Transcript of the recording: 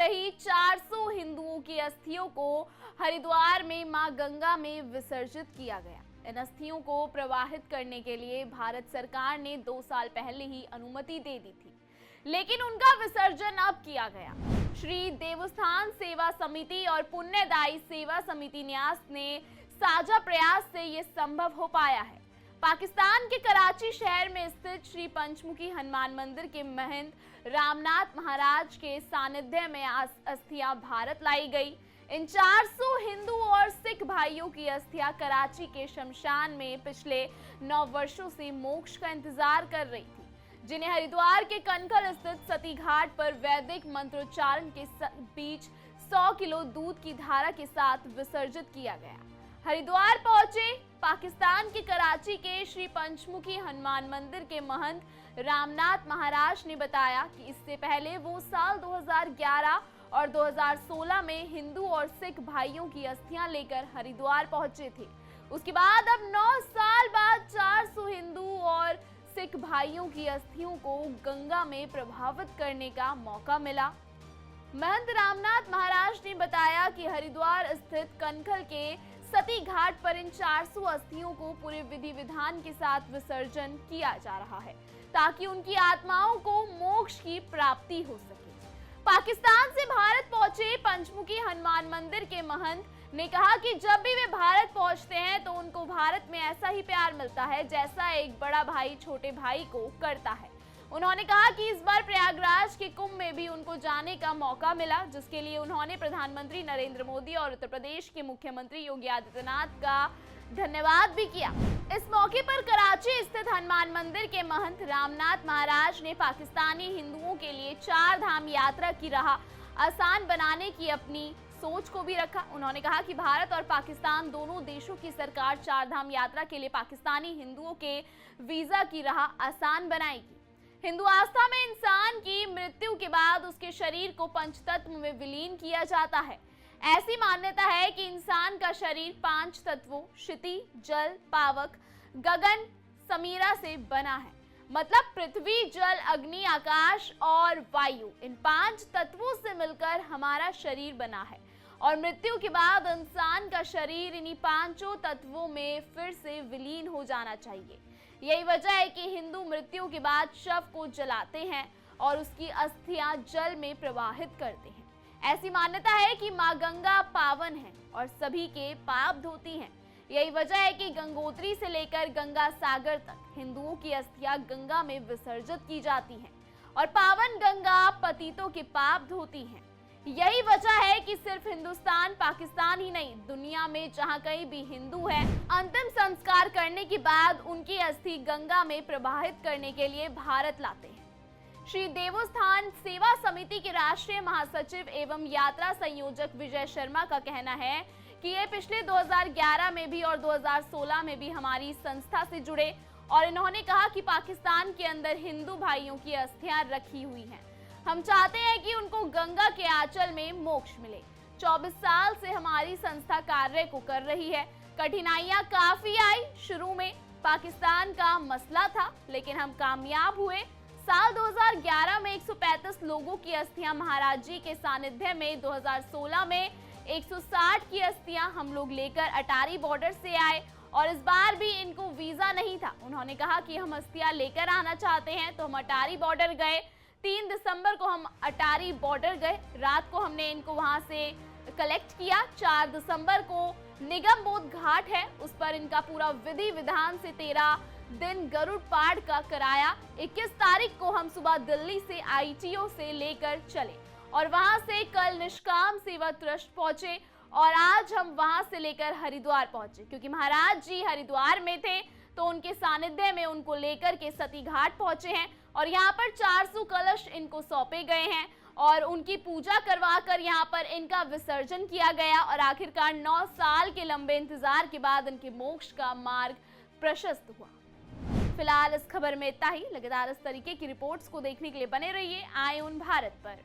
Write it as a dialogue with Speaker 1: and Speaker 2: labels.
Speaker 1: रही 400 हिंदुओं की अस्थियों को हरिद्वार में मां गंगा में विसर्जित किया गया। इन अस्थियों को प्रवाहित करने के लिए भारत सरकार ने 2 साल पहले ही अनुमति दे दी थी, लेकिन उनका विसर्जन अब किया गया। श्री देवस्थान सेवा समिति और पुण्यदायी सेवा समिति न्यास ने साझा प्रयास से ये संभव हो पाया है। पाकिस्तान के कराची शहर में स्थित श्री पंचमुखी हनुमान मंदिर के महंत रामनाथ महाराज के सानिध्य में अस्थियां भारत लाई गई। इन 400 हिंदू और सिख भाइयों की अस्थियां कराची के शमशान में पिछले 9 वर्षों से मोक्ष का इंतजार कर रही थी, जिन्हें हरिद्वार के कनखल स्थित सती घाट पर वैदिक मंत्रोच्चारण के बीच 100 किलो दूध की धारा के साथ विसर्जित किया गया। हरिद्वार पहुंचे पाकिस्तान के कराची के श्री पंचमुखी हनुमान मंदिर के महंत रामनाथ महाराज ने बताया कि इससे पहले वो साल 2011 और 2016 में हिंदू और सिख भाइयों की अस्थियां लेकर हरिद्वार पहुंचे थे। उसके बाद अब 9 साल बाद 400 हिंदू और सिख भाइयों की अस्थियों को गंगा में प्रवाहित करने का मौका मिला। महंत रामनाथ महाराज ने बताया कि हरिद्वार स्थित कनखल के सती घाट पर इन 400 अस्थियों को पूरे विधि विधान के साथ विसर्जन किया जा रहा है, ताकि उनकी आत्माओं को मोक्ष की प्राप्ति हो सके। पाकिस्तान से भारत पहुंचे पंचमुखी हनुमान मंदिर के महंत ने कहा कि जब भी वे भारत पहुंचते हैं तो उनको भारत में ऐसा ही प्यार मिलता है जैसा एक बड़ा भाई छोटे भाई को करता है। उन्होंने कहा कि इस बार प्रयागराज के कुंभ में भी उनको जाने का मौका मिला, जिसके लिए उन्होंने प्रधानमंत्री नरेंद्र मोदी और उत्तर प्रदेश के मुख्यमंत्री योगी आदित्यनाथ का धन्यवाद भी किया। इस मौके पर कराची स्थित हनुमान मंदिर के महंत रामनाथ महाराज ने पाकिस्तानी हिंदुओं के लिए 4 धाम यात्रा की राह आसान बनाने की अपनी सोच को भी रखा। उन्होंने कहा कि भारत और पाकिस्तान दोनों देशों की सरकार 4 धाम यात्रा के लिए पाकिस्तानी हिंदुओं के वीजा की राह आसान बनाएगी। हिंदू आस्था में इंसान की मृत्यु के बाद उसके शरीर को पंचतत्व में विलीन किया जाता है। ऐसी मान्यता है कि इंसान का शरीर 5 तत्वों क्षिति, जल, पावक, गगन, समीरा से बना है। मतलब पृथ्वी, जल, अग्नि, आकाश और वायु, इन 5 तत्वों से मिलकर हमारा शरीर बना है और मृत्यु के बाद इंसान का शरीर इन्हीं 5 तत्वों में फिर से विलीन हो जाना चाहिए। यही वजह है कि हिंदू मृत्यु के बाद शव को जलाते हैं और उसकी अस्थियां जल में प्रवाहित करते हैं। ऐसी मान्यता है कि मां गंगा पावन है और सभी के पाप धोती हैं। यही वजह है कि गंगोत्री से लेकर गंगा सागर तक हिंदुओं की अस्थियां गंगा में विसर्जित की जाती हैं और पावन गंगा पतितों के पाप धोती हैं। यही वजह है कि सिर्फ हिंदुस्तान, पाकिस्तान ही नहीं, दुनिया में जहां कहीं भी हिंदू है, अंतिम संस्कार करने के बाद उनकी अस्थि गंगा में प्रवाहित करने के लिए भारत लाते हैं। श्री देवस्थान सेवा समिति के राष्ट्रीय महासचिव एवं यात्रा संयोजक विजय शर्मा का कहना है कि ये पिछले 2011 में भी और 2016 में भी हमारी संस्था से जुड़े और इन्होंने कहा कि पाकिस्तान के अंदर हिंदू भाइयों की अस्थियां रखी हुई हैं। हम चाहते हैं कि उनको गंगा के आंचल में मोक्ष मिले। 24 साल से हमारी संस्था कार्य को कर रही है। कठिनाइयां काफी आई। शुरू में पाकिस्तान का मसला था, लेकिन हम कामयाब हुए। साल 2011 में 135 लोगों की अस्थियां महाराज जी के सानिध्य में, 2016 में 160 की अस्थियां हम लोग लेकर अटारी बॉर्डर से आए और इस बार भी इनको वीजा नहीं था। उन्होंने कहा कि हम अस्थियां लेकर आना चाहते हैं, तो हम अटारी बॉर्डर गए। 3 दिसंबर को हम अटारी बॉर्डर गए। रात को हमने इनको वहां से कलेक्ट किया। 4 दिसंबर को निगम बोध घाट है, उस पर इनका पूरा विधि विधान से 13 दिन गरुड़ पाड़ का कराया। 21 तारीख को हम सुबह दिल्ली से ITO से लेकर चले और वहां से कल निष्काम सेवा ट्रस्ट पहुंचे और आज हम वहां से लेकर हरिद्वार पहुंचे, क्योंकि महाराज जी हरिद्वार में थे तो उनके सानिध्य में उनको लेकर के सती घाट पहुंचे हैं और यहाँ पर 400 कलश इनको सौंपे गए हैं और उनकी पूजा करवाकर यहाँ पर इनका विसर्जन किया गया और आखिरकार 9 साल के लंबे इंतजार के बाद इनके मोक्ष का मार्ग प्रशस्त हुआ। फिलहाल इस खबर में इतना ही। लगातार इस तरीके की रिपोर्ट्स को देखने के लिए बने रहिए आईऑन भारत पर।